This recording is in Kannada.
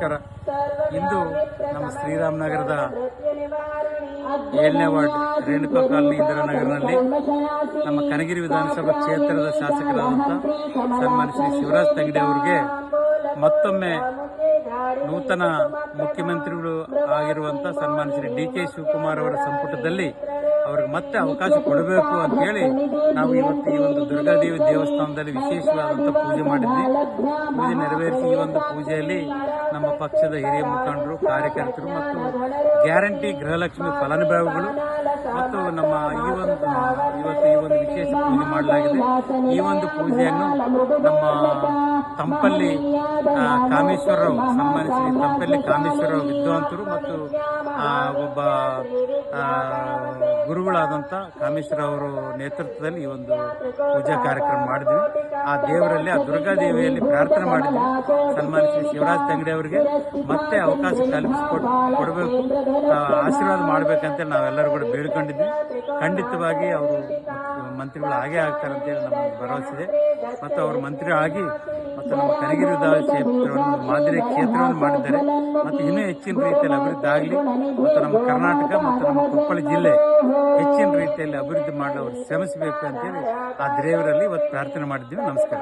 ನಮಸ್ಕಾರ. ಇಂದು ನಮ್ಮ ಶ್ರೀರಾಮನಗರದ 7ನೇ ವಾರ್ಡ್ ರೇಣುಕಾ ಕಾಲನಿ ಇಂದಿರಾನಗರನಲ್ಲಿ ನಮ್ಮ ಕನಗಿರಿ ವಿಧಾನಸಭಾ ಕ್ಷೇತ್ರದ ಶಾಸಕರಾದಂಥ ಸನ್ಮಾನ್ಯ ಶ್ರೀ ಶಿವರಾಜ್ ತಂಗಡಿ ಅವರಿಗೆ ಮತ್ತೊಮ್ಮೆ ನೂತನ ಮುಖ್ಯಮಂತ್ರಿಗಳು ಆಗಿರುವಂಥ ಸನ್ಮಾನ್ಯ ಶ್ರೀ ಡಿ ಕೆ ಶಿವಕುಮಾರ್ ಅವರ ಸಂಪುಟದಲ್ಲಿ ಅವ್ರಿಗೆ ಮತ್ತೆ ಅವಕಾಶ ಕೊಡಬೇಕು ಅಂತ ಹೇಳಿ ನಾವು ಇವತ್ತು ಈ ಒಂದು ದುರ್ಗಾದೇವಿ ದೇವಸ್ಥಾನದಲ್ಲಿ ವಿಶೇಷವಾದಂಥ ಪೂಜೆ ಮಾಡಿದ್ವಿ. ಪೂಜೆ ನೆರವೇರಿಸಿ ಈ ಒಂದು ಪೂಜೆಯಲ್ಲಿ ನಮ್ಮ ಪಕ್ಷದ ಹಿರಿಯ ಮುಖಂಡರು, ಕಾರ್ಯಕರ್ತರು ಮತ್ತು ಗ್ಯಾರಂಟಿ ಗೃಹಲಕ್ಷ್ಮಿ ಫಲಾನುಭವಿಗಳು ಮತ್ತು ನಮ್ಮ ಇವತ್ತು ಈ ಒಂದು ವಿಶೇಷ ಪೂಜೆ ಮಾಡಲಾಗಿದೆ. ಈ ಒಂದು ಪೂಜೆಯನ್ನು ನಮ್ಮ ತಂಪಲ್ಲಿ ಕಾಮೇಶ್ವರರಾವ್, ಸನ್ಮಾನ್ಯ ಶ್ರೀ ತಂಪಲ್ಲಿ ಕಾಮೇಶ್ವರರಾವ್ ವಿದ್ವಾಂಸರು ಮತ್ತು ಒಬ್ಬ ಗುರುಗಳಾದಂಥ ಕಾಮೇಶ್ವರ ಅವರ ನೇತೃತ್ವದಲ್ಲಿ ಈ ಒಂದು ಪೂಜಾ ಕಾರ್ಯಕ್ರಮ ಮಾಡಿದ್ವಿ. ಆ ದೇವರಲ್ಲಿ, ಆ ದುರ್ಗಾದೇವಿಯಲ್ಲಿ ಪ್ರಾರ್ಥನೆ ಮಾಡಿದ್ವಿ. ಸನ್ಮಾನ್ಯ ಶ್ರೀ ಶಿವರಾಜ್ ತಂಗಡಿ ಅವರಿಗೆ ಮತ್ತೆ ಅವಕಾಶ ಕೊಡಬೇಕು, ಆಶೀರ್ವಾದ ಮಾಡಬೇಕಂತೇಳಿ ನಾವೆಲ್ಲರೂ ಕೂಡ ಬೇಡ್ಕೊಂಡಿದ್ವಿ. ಖಂಡಿತವಾಗಿ ಅವರು ಮಂತ್ರಿಗಳು ಆಗೇ ಆಗ್ತಾರೆ ಅಂತೇಳಿ ನಮ್ಮ ಭರವಸೆ ಇದೆ. ಮತ್ತು ಅವರು ಮಂತ್ರಿ ಆಗಿ ಮತ್ತು ನಮ್ಮ ಕನಗಿರಿ ವಿಧಾನಸಭಾ ಕ್ಷೇತ್ರವನ್ನು ಮಾದರಿ ಕ್ಷೇತ್ರವನ್ನು ಮಾಡಿದ್ದಾರೆ. ಮತ್ತು ಇನ್ನೂ ಹೆಚ್ಚಿನ ರೀತಿಯಲ್ಲಿ ಅಭಿವೃದ್ಧಿ ಆಗಲಿ ಮತ್ತು ನಮ್ಮ ಕರ್ನಾಟಕ ಮತ್ತು ನಮ್ಮ ಕೊಪ್ಪಳ ಜಿಲ್ಲೆ ಹೆಚ್ಚಿನ ರೀತಿಯಲ್ಲಿ ಅಭಿವೃದ್ಧಿ ಮಾಡಲು ಅವರು ಶ್ರಮಿಸಬೇಕು ಅಂತೇಳಿ ಆ ದೇವರಲ್ಲಿ ಇವತ್ತು ಪ್ರಾರ್ಥನೆ ಮಾಡಿದ್ದೀವಿ. ನಮಸ್ಕಾರ.